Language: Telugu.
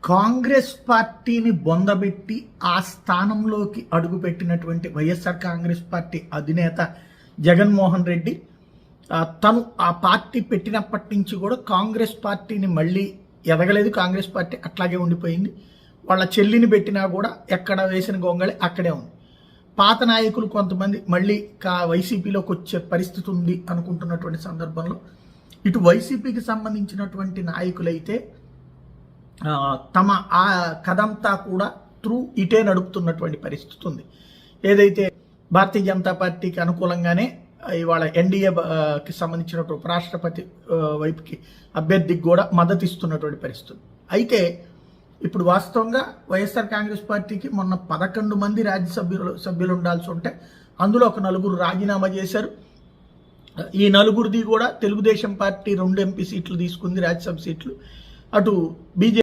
కాంగ్రెస్ పార్టీని బొందబెట్టి ఆ స్థానంలోకి అడుగుపెట్టినటువంటి వైఎస్ఆర్ కాంగ్రెస్ పార్టీ అధినేత జగన్మోహన్ రెడ్డి తను ఆ పార్టీ పెట్టినప్పటి నుంచి కూడా కాంగ్రెస్ పార్టీని మళ్ళీ ఎదగలేదు. కాంగ్రెస్ పార్టీ అట్లాగే ఉండిపోయింది. వాళ్ళ చెల్లిని పెట్టినా కూడా ఎక్కడ వేసిన గొంగళి అక్కడే ఉంది. పాత నాయకులు కొంతమంది మళ్ళీ వైసీపీలోకి వచ్చే పరిస్థితి ఉంది అనుకుంటున్నటువంటి సందర్భంలో ఇటు వైసీపీకి సంబంధించినటువంటి నాయకులైతే తమ ఆ కథంతా కూడా ఇటే నడుపుతున్నటువంటి పరిస్థితి ఉంది. ఏదైతే భారతీయ జనతా పార్టీకి అనుకూలంగానే ఇవాళ ఎన్డీఏకి సంబంధించినటువంటి ఉపరాష్ట్రపతి వైపుకి అభ్యర్థికి కూడా మద్దతు ఇస్తున్నటువంటి పరిస్థితి. అయితే ఇప్పుడు వాస్తవంగా వైఎస్ఆర్ కాంగ్రెస్ పార్టీకి మొన్న 11 మంది సభ్యులు ఉండాల్సి ఉంటే అందులో ఒక 4 రాజీనామా చేశారు. ఈ 4ది కూడా తెలుగుదేశం పార్టీ 2 ఎంపీ సీట్లు తీసుకుంది, రాజ్యసభ సీట్లు. అటు బీజేపీ